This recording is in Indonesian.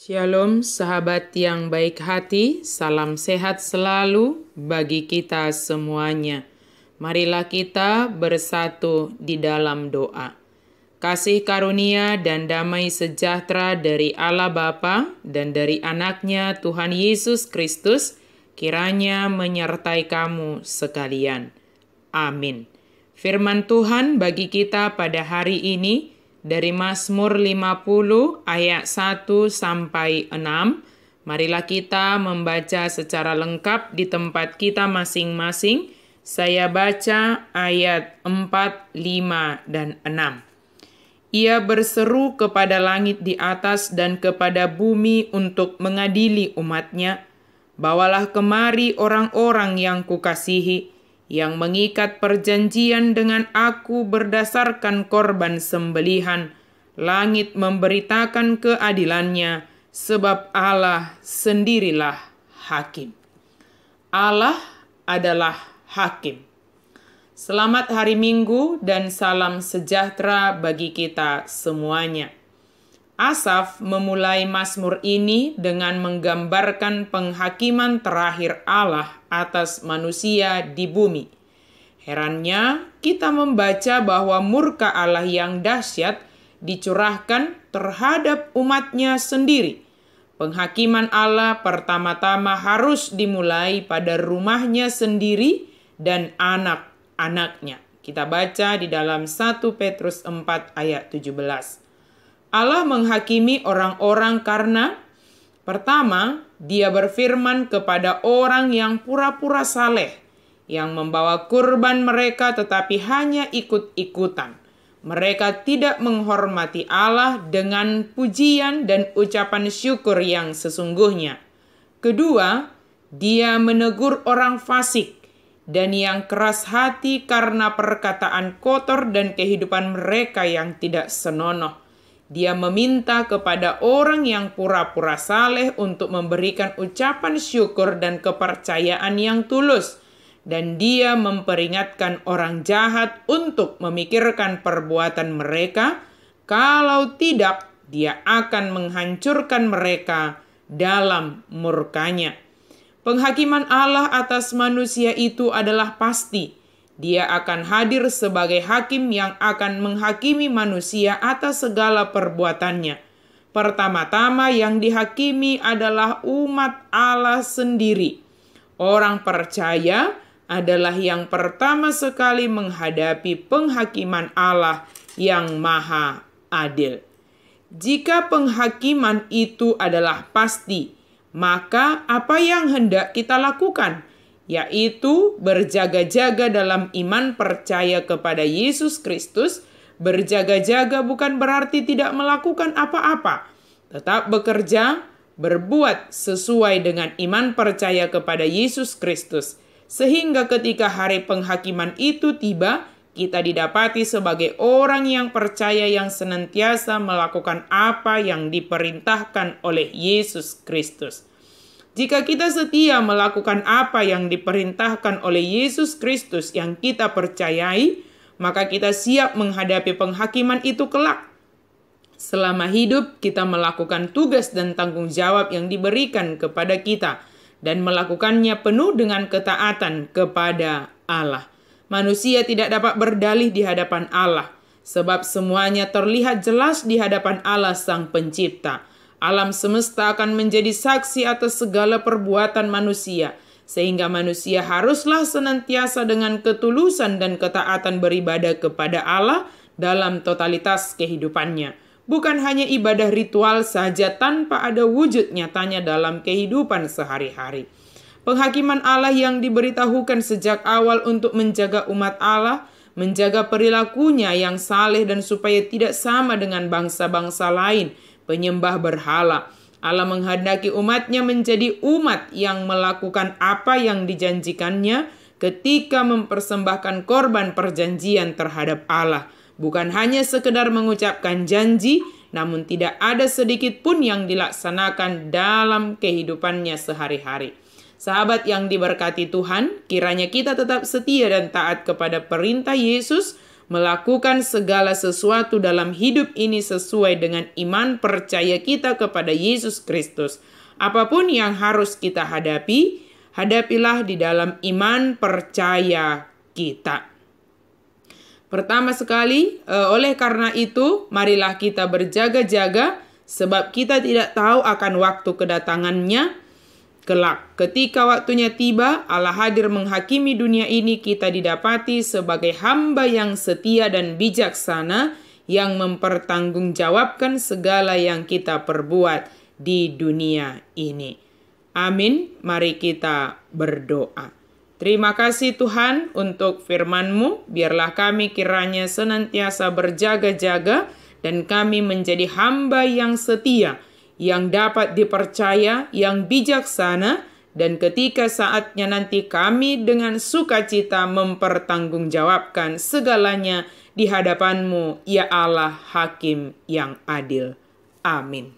Shalom sahabat yang baik hati, salam sehat selalu bagi kita semuanya. Marilah kita bersatu di dalam doa. Kasih karunia dan damai sejahtera dari Allah Bapa dan dari anaknya Tuhan Yesus Kristus kiranya menyertai kamu sekalian. Amin. Firman Tuhan bagi kita pada hari ini dari Mazmur 50 ayat 1 sampai 6. Marilah kita membaca secara lengkap di tempat kita masing-masing. Saya baca ayat 4, 5, dan 6. Ia berseru kepada langit di atas dan kepada bumi untuk mengadili umatnya. Bawalah kemari orang-orang yang kukasihi, yang mengikat perjanjian dengan aku berdasarkan korban sembelihan. Langit memberitakan keadilannya, sebab Allah sendirilah hakim. Allah adalah hakim. Selamat hari Minggu dan salam sejahtera bagi kita semuanya. Asaf memulai Mazmur ini dengan menggambarkan penghakiman terakhir Allah atas manusia di bumi. Herannya, kita membaca bahwa murka Allah yang dahsyat dicurahkan terhadap umatnya sendiri. Penghakiman Allah pertama-tama harus dimulai pada rumahnya sendiri dan anak-anaknya. Kita baca di dalam 1 Petrus 4 ayat 17. Allah menghakimi orang-orang karena pertama, Dia berfirman kepada orang yang pura-pura saleh, yang membawa kurban mereka tetapi hanya ikut-ikutan. Mereka tidak menghormati Allah dengan pujian dan ucapan syukur yang sesungguhnya. Kedua, Dia menegur orang fasik dan yang keras hati karena perkataan kotor dan kehidupan mereka yang tidak senonoh. Dia meminta kepada orang yang pura-pura saleh untuk memberikan ucapan syukur dan kepercayaan yang tulus. Dan Dia memperingatkan orang jahat untuk memikirkan perbuatan mereka. Kalau tidak, Dia akan menghancurkan mereka dalam murkanya. Penghakiman Allah atas manusia itu adalah pasti. Dia akan hadir sebagai hakim yang akan menghakimi manusia atas segala perbuatannya. Pertama-tama yang dihakimi adalah umat Allah sendiri. Orang percaya adalah yang pertama sekali menghadapi penghakiman Allah yang maha adil. Jika penghakiman itu adalah pasti, maka apa yang hendak kita lakukan? Yaitu berjaga-jaga dalam iman percaya kepada Yesus Kristus. Berjaga-jaga bukan berarti tidak melakukan apa-apa. Tetap bekerja, berbuat sesuai dengan iman percaya kepada Yesus Kristus. Sehingga ketika hari penghakiman itu tiba, kita didapati sebagai orang yang percaya yang senantiasa melakukan apa yang diperintahkan oleh Yesus Kristus. Jika kita setia melakukan apa yang diperintahkan oleh Yesus Kristus yang kita percayai, maka kita siap menghadapi penghakiman itu kelak. Selama hidup, kita melakukan tugas dan tanggung jawab yang diberikan kepada kita dan melakukannya penuh dengan ketaatan kepada Allah. Manusia tidak dapat berdalih di hadapan Allah, sebab semuanya terlihat jelas di hadapan Allah Sang Pencipta. Alam semesta akan menjadi saksi atas segala perbuatan manusia, sehingga manusia haruslah senantiasa dengan ketulusan dan ketaatan beribadah kepada Allah dalam totalitas kehidupannya. Bukan hanya ibadah ritual saja tanpa ada wujud nyatanya dalam kehidupan sehari-hari. Penghakiman Allah yang diberitahukan sejak awal untuk menjaga umat Allah, menjaga perilakunya yang saleh dan supaya tidak sama dengan bangsa-bangsa lain, penyembah berhala. Allah menghendaki umatnya menjadi umat yang melakukan apa yang dijanjikannya ketika mempersembahkan korban perjanjian terhadap Allah. Bukan hanya sekedar mengucapkan janji, namun tidak ada sedikit pun yang dilaksanakan dalam kehidupannya sehari-hari. Sahabat yang diberkati Tuhan, kiranya kita tetap setia dan taat kepada perintah Yesus melakukan segala sesuatu dalam hidup ini sesuai dengan iman percaya kita kepada Yesus Kristus. Apapun yang harus kita hadapi, hadapilah di dalam iman percaya kita. Pertama sekali, oleh karena itu, marilah kita berjaga-jaga, sebab kita tidak tahu akan waktu kedatangannya. Kelak, ketika waktunya tiba, Allah hadir menghakimi dunia ini, kita didapati sebagai hamba yang setia dan bijaksana, yang mempertanggungjawabkan segala yang kita perbuat di dunia ini. Amin. Mari kita berdoa. Terima kasih Tuhan untuk firman-Mu. Biarlah kami kiranya senantiasa berjaga-jaga dan kami menjadi hamba yang setia, yang dapat dipercaya, yang bijaksana, dan ketika saatnya nanti kami dengan sukacita mempertanggungjawabkan segalanya di hadapan-Mu, ya Allah Hakim yang adil. Amin.